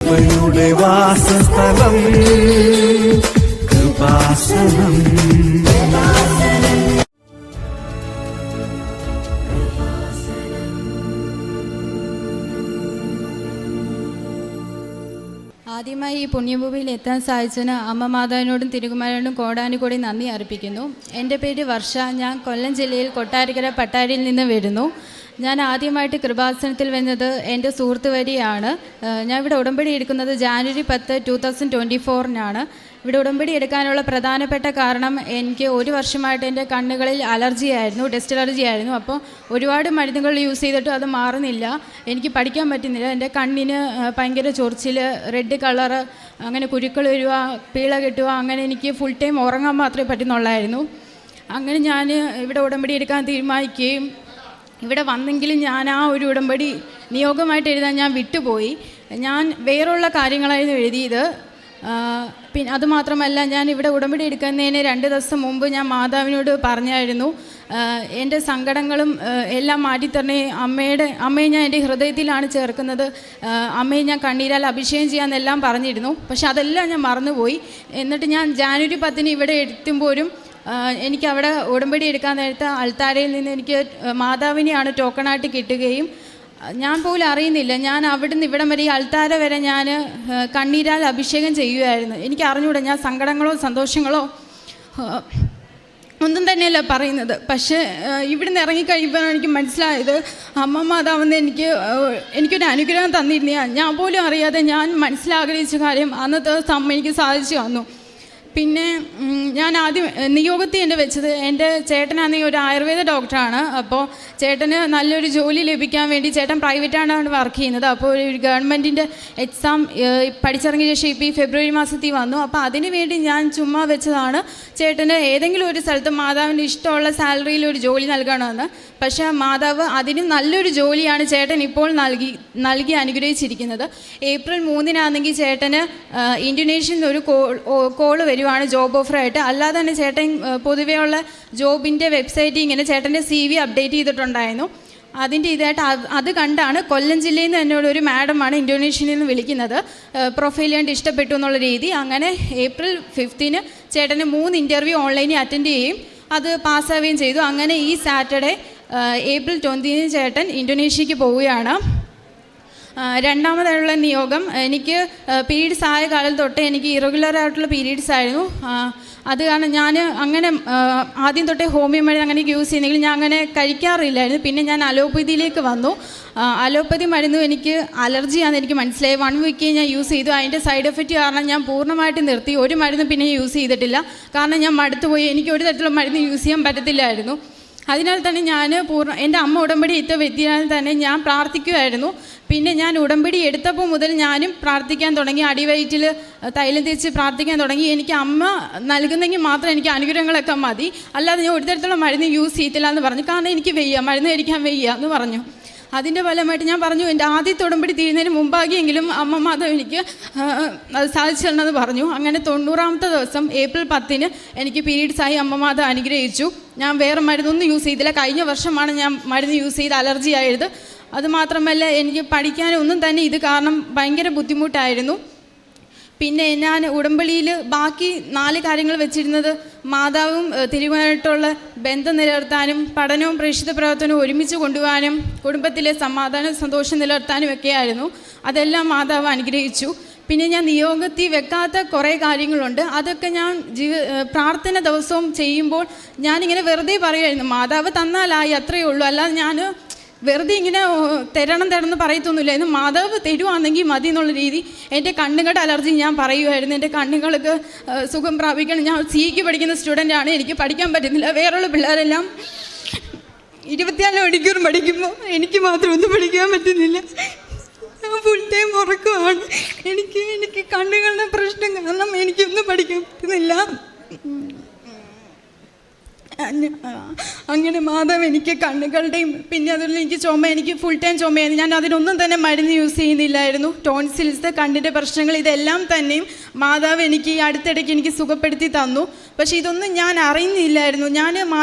കൃപയുടെ വാസസ്ഥലം കൃപാസനം. ആദ്യമായി ഈ പുണ്യഭൂമിയിൽ എത്താൻ സാധിച്ചതിന് അമ്മ മാതാവിനോടും തിരുകുമാരനോടും കോടാനുകൂടി നന്ദി അർപ്പിക്കുന്നു. എൻ്റെ പേര് വർഷ. ഞാൻ കൊല്ലം ജില്ലയിൽ കൊട്ടാരക്കര പട്ടാരിയിൽ നിന്ന് വരുന്നു. ഞാൻ ആദ്യമായിട്ട് കൃപാസനത്തിൽ വന്നത് എൻ്റെ സുഹൃത്ത് വഴിയാണ്. ഞാൻ ഇവിടെ ഉടമ്പടി എടുക്കുന്നത് ജാനുവരി 10, 2024 ഇവിടെ ഉടമ്പടി എടുക്കാനുള്ള പ്രധാനപ്പെട്ട കാരണം എനിക്ക് ഒരു വർഷമായിട്ട് എൻ്റെ കണ്ണുകളിൽ അലർജിയായിരുന്നു, ഡസ്റ്റ് അലർജി ആയിരുന്നു. അപ്പോൾ ഒരുപാട് മരുന്നുകൾ യൂസ് ചെയ്തിട്ടും അത് മാറുന്നില്ല. എനിക്ക് പഠിക്കാൻ പറ്റുന്നില്ല. എൻ്റെ കണ്ണിന് ഭയങ്കര ചൊറിച്ചിൽ, റെഡ് കളറ്, അങ്ങനെ കുരുക്കൾ വരിക, പീള കിട്ടുക, അങ്ങനെ എനിക്ക് ഫുൾ ടൈം ഉറങ്ങാൻ മാത്രമേ പറ്റുന്നുള്ളായിരുന്നു. അങ്ങനെ ഞാൻ ഇവിടെ ഉടമ്പടി എടുക്കാൻ തീരുമാനിക്കുകയും ഇവിടെ വന്നെങ്കിലും ഞാൻ ആ ഒരു ഉടമ്പടി നിയോഗമായിട്ട് എഴുതാൻ ഞാൻ വിട്ടുപോയി. ഞാൻ വേറുള്ള കാര്യങ്ങളായിരുന്നു എഴുതിയത്. പിന്നെ അതുമാത്രമല്ല, ഞാൻ ഇവിടെ ഉടമ്പടി എടുക്കുന്നതിന് 2 ദിവസം മുമ്പ് ഞാൻ മാതാവിനോട് പറഞ്ഞായിരുന്നു എൻ്റെ സങ്കടങ്ങളും എല്ലാം മാറ്റിത്തരണേ, അമ്മയെ ഞാൻ എൻ്റെ ഹൃദയത്തിലാണ് ചേർക്കുന്നത്, അമ്മയെ ഞാൻ കണ്ണീരാൽ അഭിഷേകം ചെയ്യാമെന്നെല്ലാം പറഞ്ഞിരുന്നു. പക്ഷെ അതെല്ലാം ഞാൻ മറന്നുപോയി. എന്നിട്ട് ഞാൻ ജാനുവരി 10 ഇവിടെ എത്തുമ്പോഴും എനിക്കവിടെ ഉടമ്പടി എടുക്കാൻ നേരത്തെ അൾത്താരയിൽ നിന്ന് എനിക്ക് മാതാവിനെയാണ് ടോക്കണായിട്ട് കിട്ടുകയും ഞാൻ പോലും അറിയുന്നില്ല. ഞാൻ അവിടുന്ന് ഇവിടം വരെ ഈ അൾത്താര വരെ ഞാൻ കണ്ണീരാൽ അഭിഷേകം ചെയ്യുമായിരുന്നു. എനിക്ക് അറിഞ്ഞൂടാ, ഞാൻ സങ്കടങ്ങളോ സന്തോഷങ്ങളോ ഒന്നും തന്നെയല്ല പറയുന്നത്. പക്ഷേ ഇവിടുന്ന് ഇറങ്ങിക്കഴിയുമ്പോഴാണ് എനിക്ക് മനസ്സിലായത് അമ്മ മാതാവെന്ന് എനിക്കൊരു അനുഗ്രഹം തന്നിരുന്ന ഞാൻ പോലും അറിയാതെ ഞാൻ മനസ്സിലാഗ്രഹിച്ച കാര്യം അന്നത്തെ ദിവസം അമ്മ എനിക്ക് സാധിച്ചു തന്നു. പിന്നെ ഞാൻ ആദ്യം നിയോഗത്തിൽ എൻ്റെ വെച്ചത്, എൻ്റെ ചേട്ടനാണെങ്കിൽ ഒരു ആയുർവേദ ഡോക്ടറാണ്. അപ്പോൾ ചേട്ടന് നല്ലൊരു ജോലി ലഭിക്കാൻ വേണ്ടി, ചേട്ടൻ പ്രൈവറ്റാണ് വർക്ക് ചെയ്യുന്നത്. അപ്പോൾ ഒരു ഗവൺമെൻറ്റിൻ്റെ എക്സാം പഠിച്ചിറങ്ങിയ ശേഷം ഇപ്പോൾ ഈ ഫെബ്രുവരി മാസത്തിൽ വന്നു. അപ്പോൾ അതിന് വേണ്ടി ഞാൻ ചുമ്മാ വെച്ചതാണ് ചേട്ടന് ഏതെങ്കിലും ഒരു സ്ഥലത്ത് മാതാവിൻ്റെ ഇഷ്ടമുള്ള സാലറിയിൽ ഒരു ജോലി നൽകണമെന്ന്. പക്ഷേ മാതാവ് അതിനും നല്ലൊരു ജോലിയാണ് ചേട്ടൻ ഇപ്പോൾ നൽകി അനുഗ്രഹിച്ചിരിക്കുന്നത്. ഏപ്രിൽ 3 ചേട്ടന് ഇന്തോനേഷ്യയിൽ നിന്ന് ഒരു കോള് വരുവാണ് ജോബ് ഓഫറായിട്ട്. അല്ലാതെ തന്നെ ചേട്ടൻ പൊതുവെയുള്ള ജോബിൻ്റെ വെബ്സൈറ്റിൽ ഇങ്ങനെ ചേട്ടൻ്റെ CV അപ്ഡേറ്റ് ചെയ്തിട്ടുണ്ടായിരുന്നു. അതിൻ്റെ ഇതായിട്ട് അത് കണ്ടാണ് കൊല്ലം ജില്ലയിൽ നിന്ന് എന്നോട് ഒരു മാഡമാണ് ഇന്തോനേഷ്യയിൽ നിന്ന് വിളിക്കുന്നത്, പ്രൊഫൈൽ കണ്ട് ഇഷ്ടപ്പെട്ടു എന്നുള്ള രീതി. അങ്ങനെ ഏപ്രിൽ 5 ചേട്ടന് 3 ഇൻ്റർവ്യൂ ഓൺലൈനിൽ അറ്റൻഡ് ചെയ്യുകയും അത് പാസ്സാവുകയും ചെയ്തു. അങ്ങനെ ഈ സാറ്റർഡേ ഏപ്രിൽ 20 ചേട്ടൻ ഇന്തോനേഷ്യക്ക് പോവുകയാണ്. രണ്ടാമതായുള്ള നിയോഗം, എനിക്ക് പീരീഡ്സ് ആയ കാലം തൊട്ടേ എനിക്ക് ഇറഗുലറായിട്ടുള്ള പീരീഡ്സ് ആയിരുന്നു. അത് കാരണം ഞാൻ അങ്ങനെ ആദ്യം തൊട്ടേ ഹോമിയോ മരുന്ന് അങ്ങനെ യൂസ് ചെയ്യുന്നെങ്കിൽ ഞാൻ അങ്ങനെ കഴിക്കാറില്ലായിരുന്നു. പിന്നെ ഞാൻ അലോപ്പതിയിലേക്ക് വന്നു. അലോപ്പതി മരുന്നും എനിക്ക് അലർജിയാണെന്ന് എനിക്ക് മനസ്സിലായി. 1 വീക്ക് ഞാൻ യൂസ് ചെയ്തു. അതിൻ്റെ സൈഡ് എഫക്റ്റ് കാരണം ഞാൻ പൂർണ്ണമായിട്ട് നിർത്തി. ഒരു മരുന്നും പിന്നെ യൂസ് ചെയ്തിട്ടില്ല. കാരണം ഞാൻ മടുത്തുപോയി. എനിക്ക് ഒരു തരത്തിലുള്ള മരുന്ന് യൂസ് ചെയ്യാൻ പറ്റത്തില്ലായിരുന്നു. അതിനാൽ തന്നെ ഞാൻ എൻ്റെ അമ്മ ഉടമ്പടി എടുത്ത വ്യക്തിയാൽ തന്നെ ഞാൻ പ്രാർത്ഥിക്കുമായിരുന്നു. പിന്നെ ഞാൻ ഉടമ്പടി എടുത്തപ്പോൾ മുതൽ ഞാനും പ്രാർത്ഥിക്കാൻ തുടങ്ങി. അടിവയറ്റിൽ തൈലം തേച്ച് പ്രാർത്ഥിക്കാൻ തുടങ്ങി. എനിക്ക് അമ്മ നൽകുന്നെങ്കിൽ മാത്രം എനിക്ക് അനുഗ്രഹങ്ങളൊക്കെ മതി, അല്ലാതെ ഞാൻ ഒരു തരത്തിലുള്ള മരുന്ന് യൂസ് ചെയ്യത്തില്ല എന്ന് പറഞ്ഞു. കാരണം എനിക്ക് വയ്യ, മരുന്ന് കഴിക്കാൻ വയ്യ എന്ന് പറഞ്ഞു. അതിൻ്റെ ഫലമായിട്ട് ഞാൻ പറഞ്ഞു എൻ്റെ ആദ്യത്തെ ഉടമ്പടി തീരുന്നതിന് മുമ്പാകിയെങ്കിലും അമ്മ മാതാവ് എനിക്ക് അത് സാധിച്ചു തരണമെന്ന് പറഞ്ഞു. അങ്ങനെ 90ാമത്തെ ദിവസം ഏപ്രിൽ 10 എനിക്ക് പീരീഡ്സായി അമ്മ മാതാവ് അനുഗ്രഹിച്ചു. ഞാൻ വേറെ മരുന്നൊന്നും യൂസ് ചെയ്തില്ല. കഴിഞ്ഞ വർഷമാണ് ഞാൻ മരുന്ന് യൂസ് ചെയ്ത് അലർജി ആയത്. അതുമാത്രമല്ല എനിക്ക് പഠിക്കാനൊന്നും തന്നെ ഇത് കാരണം ഭയങ്കര ബുദ്ധിമുട്ടായിരുന്നു. പിന്നെ ഞാൻ ഉടമ്പടിയിൽ ബാക്കി 4 കാര്യങ്ങൾ വെച്ചിരുന്നത് മാതാവും തിരുവനായിട്ടുള്ള ബന്ധം നിലനിർത്താനും പഠനവും പ്രേക്ഷിത പ്രവർത്തനവും ഒരുമിച്ച് കൊണ്ടുപോകാനും കുടുംബത്തിലെ സമാധാനം സന്തോഷം നിലനിർത്താനും ഒക്കെയായിരുന്നു. അതെല്ലാം മാതാവ് അനുഗ്രഹിച്ചു. പിന്നെ ഞാൻ നിയോഗത്തിൽ വെക്കാത്ത കുറേ കാര്യങ്ങളുണ്ട്. അതൊക്കെ ഞാൻ പ്രാർത്ഥന ദിവസവും ചെയ്യുമ്പോൾ ഞാനിങ്ങനെ വെറുതെ പറയുമായിരുന്നു, മാതാവ് തന്നാലായി അത്രയേ ഉള്ളൂ, അല്ലാതെ ഞാൻ വെറുതെ ഇങ്ങനെ തരണം പറയത്തൊന്നുമില്ല. എന്ന് മാതാവ് തരുവാണെങ്കിൽ മതി എന്നുള്ള രീതി. എൻ്റെ കണ്ണുകളുടെ അലർജി ഞാൻ പറയുമായിരുന്നു. എൻ്റെ കണ്ണുകൾക്ക് സുഖം പ്രാപിക്കണം. ഞാൻ സിക്ക് പഠിക്കുന്ന സ്റ്റുഡൻ്റാണ്. എനിക്ക് പഠിക്കാൻ പറ്റുന്നില്ല. വേറെയുള്ള പിള്ളേരെല്ലാം 24 മണിക്കൂർ പഠിക്കുമ്പോൾ എനിക്ക് മാത്രം ഒന്നും പഠിക്കാൻ പറ്റുന്നില്ല. ഞാൻ ഫുൾ ടൈം ഉറക്കമാണ്. എനിക്ക് കണ്ണുകളുടെ പ്രശ്നം കാരണം എനിക്കൊന്നും പഠിക്കാൻ പറ്റുന്നില്ല. അങ്ങനെ മാതാവ് എനിക്ക് കണ്ണുകളുടെയും പിന്നെ അതുപോലെ എനിക്ക് എനിക്ക് ഫുൾ ടൈം ചുമയായിരുന്നു. ഞാൻ അതിനൊന്നും തന്നെ മരുന്ന് യൂസ് ചെയ്യുന്നില്ലായിരുന്നു. ടോൺസിൽസ്, കണ്ണിൻ്റെ പ്രശ്നങ്ങൾ, ഇതെല്ലാം തന്നെയും മാതാവ് എനിക്ക് ഈ അടുത്തിടയ്ക്ക് എനിക്ക് സുഖപ്പെടുത്തി തന്നു. പക്ഷേ ഇതൊന്നും ഞാൻ അറിയുന്നില്ലായിരുന്നു. ഞാൻ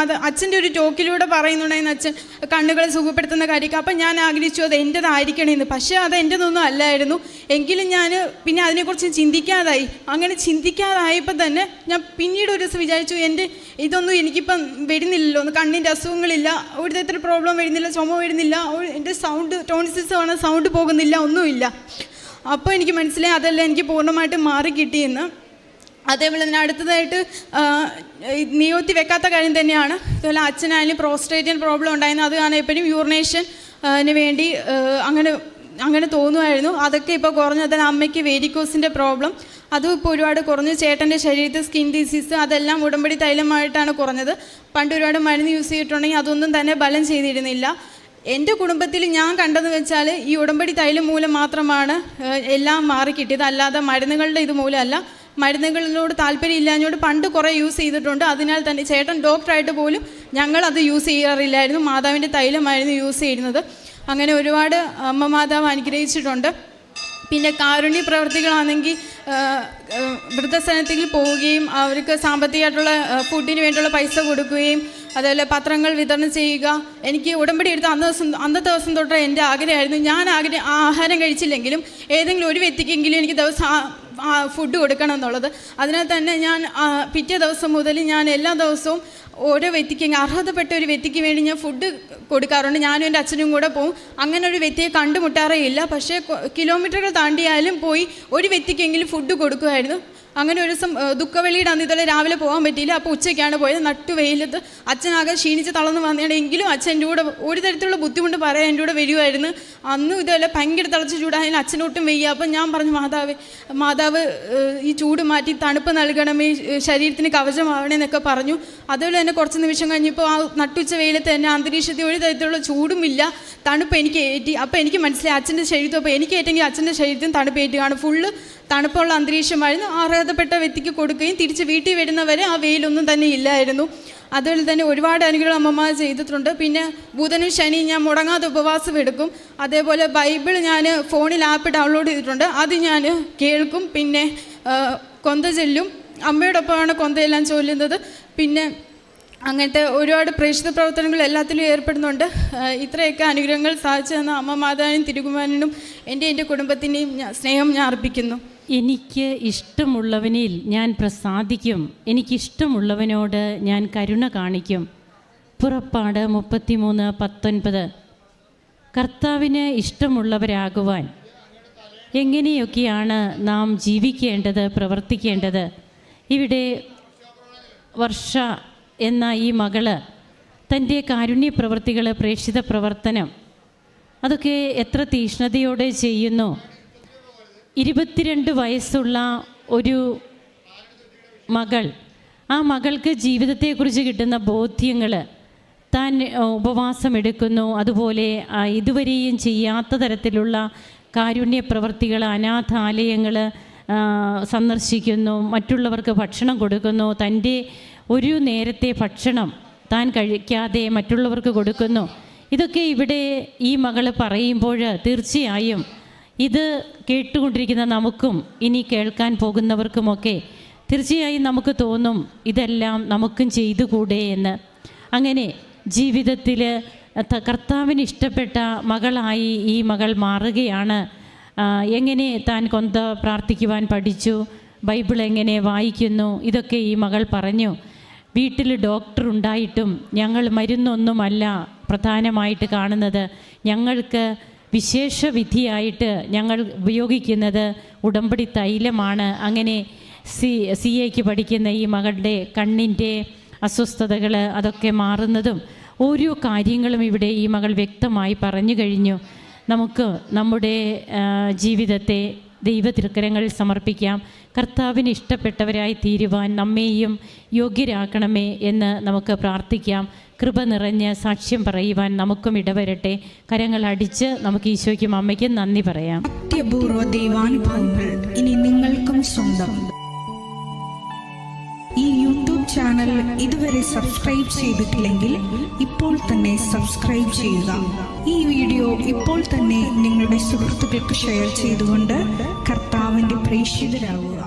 അച്ഛൻ്റെ ഒരു ടോക്കിലൂടെ പറയുന്നുണ്ടായിരുന്നു അച്ഛൻ കണ്ണുകളെ സുഖപ്പെടുത്തുന്ന കാര്യമൊക്കെ. അപ്പം ഞാൻ ആഗ്രഹിച്ചു അത് എൻ്റെതായിരിക്കണമെന്ന്. പക്ഷേ അത് എൻ്റെതൊന്നും അല്ലായിരുന്നു. എങ്കിലും ഞാൻ പിന്നെ അതിനെക്കുറിച്ച് ചിന്തിക്കാതായി. അങ്ങനെ ചിന്തിക്കാതായപ്പോൾ തന്നെ ഞാൻ പിന്നീട് ഒരു ദിവസം വിചാരിച്ചു ഇതൊന്നും എനിക്കിപ്പം വരുന്നില്ലല്ലോ, കണ്ണിൻ്റെ അസുഖങ്ങളില്ല, ഒരു തരത്തിൽ പ്രോബ്ലം വരുന്നില്ല, ചുമ വരുന്നില്ല, എൻ്റെ ടോൺസിൽസ് ആണ്, സൗണ്ട് പോകുന്നില്ല, ഒന്നുമില്ല. അപ്പോൾ എനിക്ക് മനസ്സിലായി അതെല്ലാം എനിക്ക് പൂർണ്ണമായിട്ട് മാറി കിട്ടിയെന്ന്. അതേപോലെ തന്നെ അടുത്തതായിട്ട് നിയോത്തി വെക്കാത്ത കാര്യം തന്നെയാണ്. അതുപോലെ അച്ഛനായാലും പ്രോസ്റ്റേറ്റിയൻ പ്രോബ്ലം ഉണ്ടായിരുന്നു. അത് കാരണം എപ്പോഴും യൂറിനേഷന് വേണ്ടി അങ്ങനെ തോന്നുമായിരുന്നു. അതൊക്കെ ഇപ്പോൾ കുറഞ്ഞു. അതിൽ അമ്മയ്ക്ക് വേരിക്കോസിൻ്റെ പ്രോബ്ലം അതും ഇപ്പോൾ ഒരുപാട് കുറഞ്ഞു. ചേട്ടൻ്റെ ശരീരത്തിൽ സ്കിൻ ഡിസീസ് അതെല്ലാം ഉടമ്പടി തൈലമായിട്ടാണ് കുറഞ്ഞത്. പണ്ട് ഒരുപാട് മരുന്ന് യൂസ് ചെയ്തിട്ടുണ്ടെങ്കിൽ അതൊന്നും തന്നെ ബലം ചെയ്തിരുന്നില്ല. എൻ്റെ കുടുംബത്തിൽ ഞാൻ കണ്ടതെന്ന് വെച്ചാൽ ഈ ഉടമ്പടി തൈലം മൂലം മാത്രമാണ് എല്ലാം മാറി കിട്ടിയത്. അല്ലാതെ മരുന്നുകളുടെ ഇത് മൂലമല്ല. മരുന്നുകളിനോട് താല്പര്യം ഇല്ലാഞ്ഞോട് പണ്ട് കുറേ യൂസ് ചെയ്തിട്ടുണ്ട്. അതിനാൽ തന്നെ ചേട്ടൻ ഡോക്ടറായിട്ട് പോലും ഞങ്ങളത് യൂസ് ചെയ്യാറില്ലായിരുന്നു. മാതാവിൻ്റെ തൈലമായിരുന്നു യൂസ് ചെയ്യുന്നത്. അങ്ങനെ ഒരുപാട് അമ്മ മാതാവ് അനുഗ്രഹിച്ചിട്ടുണ്ട്. പിന്നെ കാരുണ്യ പ്രവർത്തികളാണെങ്കിൽ വൃദ്ധസദനത്തിൽ പോവുകയും അവർക്ക് സാമ്പത്തികമായിട്ടുള്ള ഫുഡിന് വേണ്ടിയുള്ള പൈസ കൊടുക്കുകയും അതുപോലെ പത്രങ്ങൾ വിതരണം ചെയ്യുക. എനിക്ക് ഉടമ്പടി എടുത്ത അന്നത്തെ ദിവസം തൊട്ട് എൻ്റെ ആഗ്രഹമായിരുന്നു. ഞാൻ ആഹാരം കഴിച്ചില്ലെങ്കിലും ഏതെങ്കിലും ഒരു വ്യക്തിക്കെങ്കിലും എനിക്ക് ദിവസം ഫുഡ് കൊടുക്കണം എന്നുള്ളത്. അതിനാൽ തന്നെ ഞാൻ പിറ്റേ ദിവസം മുതൽ ഞാൻ എല്ലാ ദിവസവും ഓരോ വ്യക്തിക്ക് അർഹതപ്പെട്ട ഒരു വ്യക്തിക്ക് വേണ്ടി ഞാൻ ഫുഡ് കൊടുക്കാറുണ്ട്. ഞാനും എൻ്റെ അച്ഛനും കൂടെ പോകും. അങ്ങനെ ഒരു വ്യക്തിയെ കണ്ടുമുട്ടാറേ ഇല്ല. പക്ഷേ കിലോമീറ്ററുകൾ താണ്ടിയാലും പോയി ഒരു വ്യക്തിക്കെങ്കിലും ഫുഡ് കൊടുക്കുമായിരുന്നു. അങ്ങനെ ഒരു ദിവസം ദുഃഖവെള്ളിയുടെ അന്ന് ഇതുപോലെ രാവിലെ പോകാൻ പറ്റിയില്ല. അപ്പോൾ ഉച്ചയ്ക്കാണ് പോയത്. നട്ടുവെയിലത്ത് അച്ഛനാകെ ക്ഷീണിച്ച് തളർന്ന് വന്നിട്ടുണ്ടെങ്കിലും അച്ഛൻ എൻ്റെ കൂടെ ഒരു തരത്തിലുള്ള ബുദ്ധിമുട്ട് പറയാൻ എൻ്റെ കൂടെ വരുമായിരുന്നു. അന്നും ഇതുപോലെ ഭയങ്കര തിളച്ച് ചൂടായാലും അച്ഛനൊട്ടും വയ്യ. അപ്പം ഞാൻ പറഞ്ഞു, മാതാവ് ഈ ചൂട് മാറ്റി തണുപ്പ് നൽകണമേ, ശരീരത്തിന് കവചമാവണമെന്നൊക്കെ പറഞ്ഞു. അതുപോലെ തന്നെ കുറച്ച് നിമിഷം കഴിഞ്ഞപ്പോൾ ആ നട്ടുച്ച വെയിലത്ത് തന്നെ അന്തരീക്ഷത്തിൽ ഒരു തരത്തിലുള്ള ചൂടുമില്ല, തണുപ്പ് എനിക്ക് ഏറ്റി. അപ്പോൾ എനിക്ക് മനസ്സിലായി അച്ഛൻ്റെ ശരീരത്തിൽ, അപ്പോൾ എനിക്ക് ഏറ്റെങ്കിൽ അച്ഛൻ്റെ ശരീരത്തിന് തണുപ്പ് ഏറ്റുകയാണ്. ഫുള്ള് തണുപ്പുള്ള അന്തരീക്ഷമായിരുന്നു. അർഹതപ്പെട്ട വ്യക്തിക്ക് കൊടുക്കുകയും തിരിച്ച് വീട്ടിൽ വരുന്നവരെ ആ വെയിലൊന്നും തന്നെ ഇല്ലായിരുന്നു. അതുപോലെ തന്നെ ഒരുപാട് അനുഗ്രഹം അമ്മമാർ ചെയ്തിട്ടുണ്ട്. പിന്നെ ബുധനും ശനി ഞാൻ മുടങ്ങാതെ ഉപവാസം എടുക്കും. അതേപോലെ ബൈബിൾ ഞാൻ ഫോണിൽ ആപ്പ് ഡൗൺലോഡ് ചെയ്തിട്ടുണ്ട്. അത് ഞാൻ കേൾക്കും. പിന്നെ കൊന്ത ചൊല്ലും. അമ്മയോടൊപ്പമാണ് കൊന്തയെല്ലാം ചൊല്ലുന്നത്. പിന്നെ അങ്ങനത്തെ ഒരുപാട് പ്രേക്ഷിത പ്രവർത്തനങ്ങൾ എല്ലാത്തിലും ഏർപ്പെടുന്നുണ്ട്. ഇത്രയൊക്കെ അനുഗ്രഹങ്ങൾ സാധിച്ചു തന്ന അമ്മ മാതാവിനും തിരുകുമാരനും എൻ്റെ കുടുംബത്തിൻ്റെയും സ്നേഹം ഞാൻ അർപ്പിക്കുന്നു. എനിക്ക് ഇഷ്ടമുള്ളവനിൽ ഞാൻ പ്രസാദിക്കും, എനിക്കിഷ്ടമുള്ളവനോട് ഞാൻ കരുണ കാണിക്കും. പുറപ്പാട് 33:19. കർത്താവിന് ഇഷ്ടമുള്ളവരാകുവാൻ എങ്ങനെയൊക്കെയാണ് നാം ജീവിക്കേണ്ടത്, പ്രവർത്തിക്കേണ്ടത്? ഇവിടെ വർഷ എന്ന ഈ മകള് തൻ്റെ കാരുണ്യ പ്രവൃത്തികൾ, പ്രേക്ഷിത പ്രവർത്തനം അതൊക്കെ എത്ര തീഷ്ണതയോടെ ചെയ്യുന്നു. 22 വയസ്സുള്ള ഒരു മകൾ, ആ മകൾക്ക് ജീവിതത്തെക്കുറിച്ച് കിട്ടുന്ന ബോധ്യങ്ങൾ, താൻ ഉപവാസമെടുക്കുന്നു, അതുപോലെ ഇതുവരെയും ചെയ്യാത്ത തരത്തിലുള്ള കാരുണ്യ പ്രവർത്തികൾ, അനാഥാലയങ്ങൾ സന്ദർശിക്കുന്നു, മറ്റുള്ളവർക്ക് ഭക്ഷണം കൊടുക്കുന്നു, തൻ്റെ ഒരു നേരത്തെ ഭക്ഷണം താൻ കഴിക്കാതെ മറ്റുള്ളവർക്ക് കൊടുക്കുന്നു. ഇതൊക്കെ ഇവിടെ ഈ മകൾ പറയുമ്പോൾ തീർച്ചയായും ഇത് കേട്ടുകൊണ്ടിരിക്കുന്ന നമുക്കും ഇനി കേൾക്കാൻ പോകുന്നവർക്കുമൊക്കെ തീർച്ചയായും നമുക്ക് തോന്നും ഇതെല്ലാം നമുക്കും ചെയ്തുകൂടെ എന്ന്. അങ്ങനെ ജീവിതത്തിൽ കർത്താവിന് ഇഷ്ടപ്പെട്ട മകളായി ഈ മകൾ മാറുകയാണ്. എങ്ങനെ താൻ കൊന്ത പ്രാർത്ഥിക്കുവാൻ പഠിച്ചു, ബൈബിൾ എങ്ങനെ വായിക്കുന്നു, ഇതൊക്കെ ഈ മകൾ പറഞ്ഞു. വീട്ടിൽ ഡോക്ടർ ഉണ്ടായിട്ടും ഞങ്ങൾ മരുന്നൊന്നുമല്ല പ്രധാനമായിട്ട് കാണുന്നത്, ഞങ്ങൾക്ക് വിശേഷ വിധിയായിട്ട് ഞങ്ങൾ ഉപയോഗിക്കുന്നത് ഉടമ്പടി തൈലമാണ്. അങ്ങനെ CA പഠിക്കുന്ന ഈ മകളുടെ കണ്ണിൻ്റെ അസ്വസ്ഥതകൾ അതൊക്കെ മാറുന്നതും ഓരോ കാര്യങ്ങളും ഇവിടെ ഈ മകൾ വ്യക്തമായി പറഞ്ഞു കഴിഞ്ഞു. നമുക്ക് നമ്മുടെ ജീവിതത്തെ ദൈവതിരുക്കരങ്ങളിൽ സമർപ്പിക്കാം. കർത്താവിന് ഇഷ്ടപ്പെട്ടവരായി തീരുവാൻ നമ്മെയും യോഗ്യരാക്കണമേ എന്ന് നമുക്ക് പ്രാർത്ഥിക്കാം. കൃപ നിറഞ്ഞ് സാക്ഷ്യം പറയുവാൻ നമുക്കും ഇടവരട്ടെ. കരങ്ങൾ അടിച്ച് നമുക്ക് ഈശോയ്ക്കും അമ്മയ്ക്കും നന്ദി പറയാം. അത്യപൂർവ ദൈവാനുഭവങ്ങൾ ഇനി നിങ്ങൾക്കും സ്വന്തം. ഈ യൂട്യൂബ് ചാനൽ ഇതുവരെ സബ്സ്ക്രൈബ് ചെയ്തിട്ടില്ലെങ്കിൽ ഇപ്പോൾ തന്നെ സബ്സ്ക്രൈബ് ചെയ്യുക. ഈ വീഡിയോ ഇപ്പോൾ തന്നെ നിങ്ങളുടെ സുഹൃത്തുക്കൾക്ക് ഷെയർ ചെയ്തുകൊണ്ട് കർത്താവിൻ്റെ പ്രേക്ഷിതരാകുക.